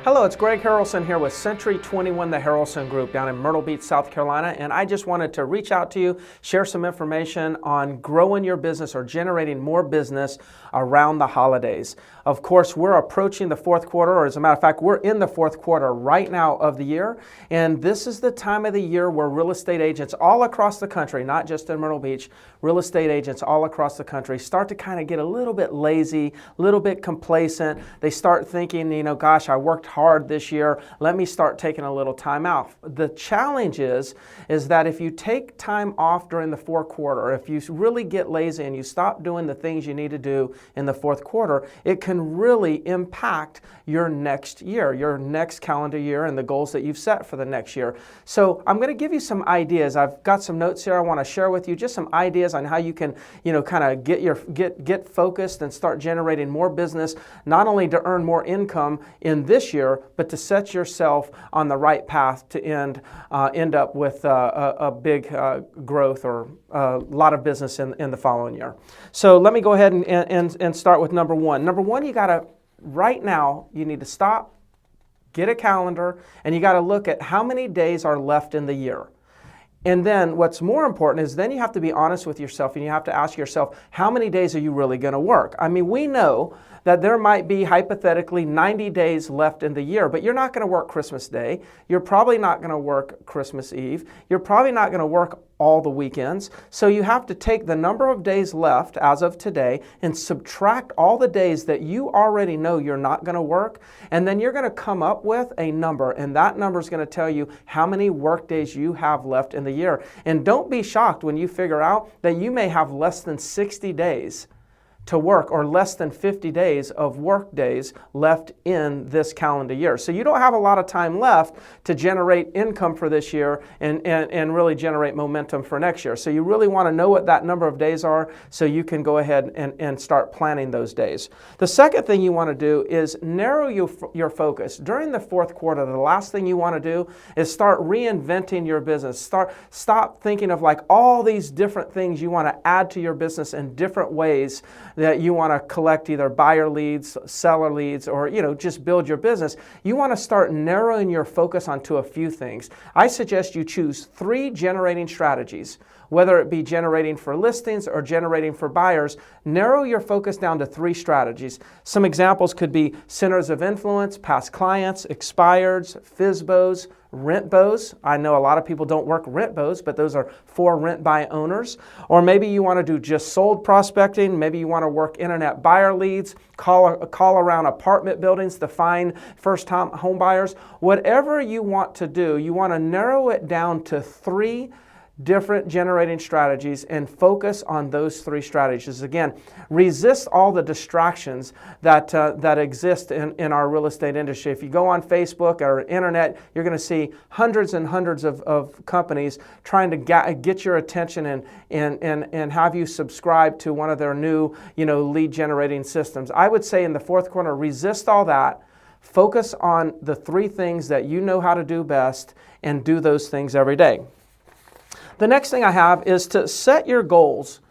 Hello, it's Greg Harrelson here with Century 21, the Harrelson Group down in Myrtle Beach, South Carolina, and I just wanted to reach out to you, share some information on growing your business or generating more business around the holidays. Of course, we're approaching the fourth quarter, or as a matter of fact, we're in the fourth quarter right now of the year, and this is the time of the year where real estate agents all across the country, not just in Myrtle Beach, real estate agents all across the country start to kind of get a little bit lazy, a little bit complacent. They start thinking, gosh, I worked hard this year. Let me start taking a little time off. The challenge is that if you take time off during the fourth quarter, if you really get lazy and you stop doing the things you need to do in the fourth quarter, it can really impact your next year, your next calendar year, and the goals that you've set for the next year. So I'm going to give you some ideas. I've got some notes here I want to share with you, just some ideas on how you can, kind of get focused and start generating more business, not only to earn more income in this year, but to set yourself on the right path to end up with a big growth or a lot of business in the following year. So let me go ahead and start with number one. Number one, right now, you need to stop, get a calendar, and you got to look at how many days are left in the year. And then what's more important is then you have to be honest with yourself and you have to ask yourself, how many days are you really going to work? I mean, we know that there might be hypothetically 90 days left in the year, but you're not going to work Christmas Day. You're probably not going to work Christmas Eve. You're probably not going to work all the weekends. So you have to take the number of days left as of today and subtract all the days that you already know you're not going to work, and then you're going to come up with a number, and that number is going to tell you how many work days you have left in the year. And don't be shocked when you figure out that you may have less than 60 days to work or less than 50 days of work days left in this calendar year. So you don't have a lot of time left to generate income for this year and really generate momentum for next year. So you really want to know what that number of days are so you can go ahead and start planning those days. The second thing you want to do is narrow your focus. During the fourth quarter, the last thing you want to do is start reinventing your business. Stop thinking of like all these different things you want to add to your business in different ways that you want to collect either buyer leads, seller leads, or just build your business. You want to start narrowing your focus onto a few things. I suggest you choose 3 generating strategies, whether it be generating for listings or generating for buyers. Narrow your focus down to 3 strategies. Some examples could be centers of influence, past clients, expireds, FSBOs, rent-bos. I know a lot of people don't work rent-bos, but those are for rent-buy owners. Or maybe you want to do just sold prospecting. Maybe you want to work internet buyer leads, call around apartment buildings to find first-time home buyers. Whatever you want to do, you want to narrow it down to 3 different generating strategies and focus on those 3 strategies. Again, resist all the distractions that exist in our real estate industry. If you go on Facebook or internet, you're going to see hundreds and hundreds of companies trying to get your attention and have you subscribe to one of their new lead generating systems. I would say in the fourth quarter, resist all that. Focus on the 3 things that you know how to do best and do those things every day. The next thing I have is to set your goals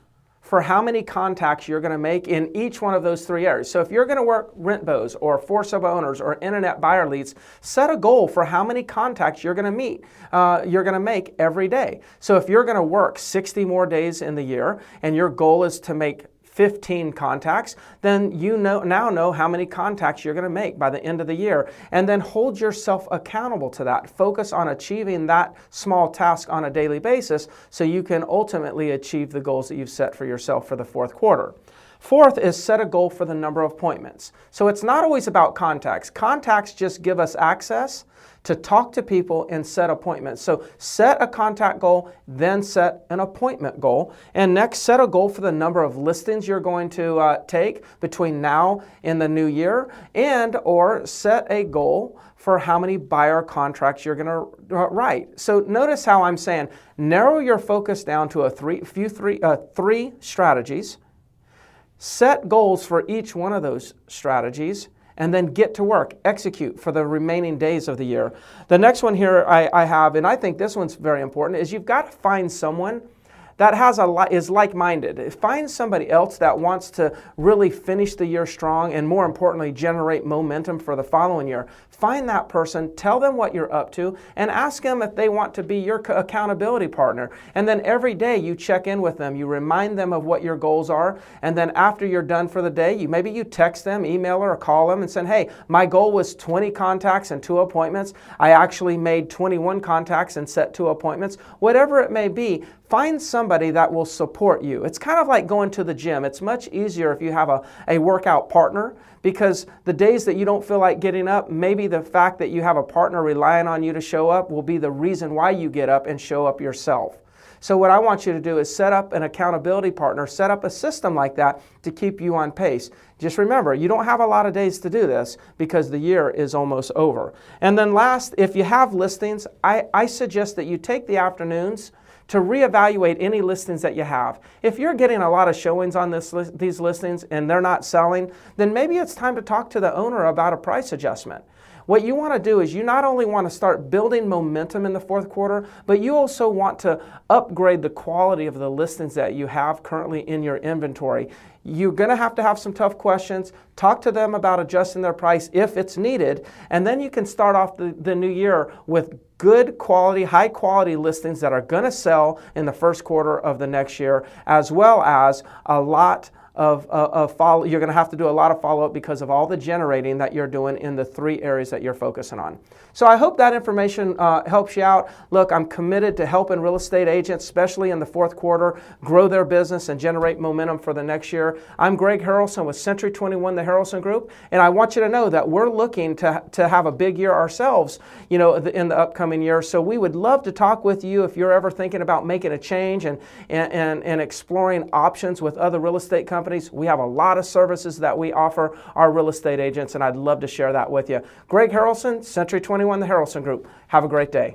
for how many contacts you're going to make in each one of those 3 areas. So if you're going to work rent-bos or for-sale owners or internet buyer leads, set a goal for how many contacts you're going to make every day. So if you're going to work 60 more days in the year and your goal is to make 15 contacts, then you now know how many contacts you're going to make by the end of the year. And then hold yourself accountable to that. Focus on achieving that small task on a daily basis so you can ultimately achieve the goals that you've set for yourself for the fourth quarter. Fourth is set a goal for the number of appointments. So it's not always about contacts. Contacts just give us access to talk to people and set appointments. So set a contact goal, then set an appointment goal. And next, set a goal for the number of listings you're going to take between now and the new year, or set a goal for how many buyer contracts you're going to write. So notice how I'm saying narrow your focus down to 3 strategies. Set goals for each one of those strategies, and then get to work, execute for the remaining days of the year. The next one here I have, and I think this one's very important, is you've got to find someone that is like-minded. Find somebody else that wants to really finish the year strong and, more importantly, generate momentum for the following year. Find that person, tell them what you're up to, and ask them if they want to be your accountability partner. And then every day you check in with them, you remind them of what your goals are, and then after you're done for the day, maybe you text them, email or call them and say, hey, my goal was 20 contacts and 2 appointments. I actually made 21 contacts and set 2 appointments. Whatever it may be, find somebody that will support you. It's kind of like going to the gym. It's much easier if you have a workout partner, because the days that you don't feel like getting up, maybe the fact that you have a partner relying on you to show up will be the reason why you get up and show up yourself. So what I want you to do is set up an accountability partner, set up a system like that to keep you on pace. Just remember, you don't have a lot of days to do this because the year is almost over. And then last, if you have listings, I suggest that you take the afternoons to reevaluate any listings that you have. If you're getting a lot of showings on these listings and they're not selling, then maybe it's time to talk to the owner about a price adjustment. What you want to do is you not only want to start building momentum in the fourth quarter, but you also want to upgrade the quality of the listings that you have currently in your inventory. You're going to have some tough questions. Talk to them about adjusting their price if it's needed, and then you can start off the new year with good quality, high quality listings that are going to sell in the first quarter of the next year, as well as a lot of follow. You're going to have to do a lot of follow-up because of all the generating that you're doing in the 3 areas that you're focusing on. So I hope that information helps you out. Look, I'm committed to helping real estate agents, especially in the fourth quarter, grow their business and generate momentum for the next year. I'm Greg Harrelson with Century 21, the Harrelson Group, and I want you to know that we're looking to have a big year ourselves, in the upcoming year. So we would love to talk with you if you're ever thinking about making a change and exploring options with other real estate companies. We have a lot of services that we offer our real estate agents, and I'd love to share that with you. Greg Harrelson, Century 21, the Harrelson Group. Have a great day.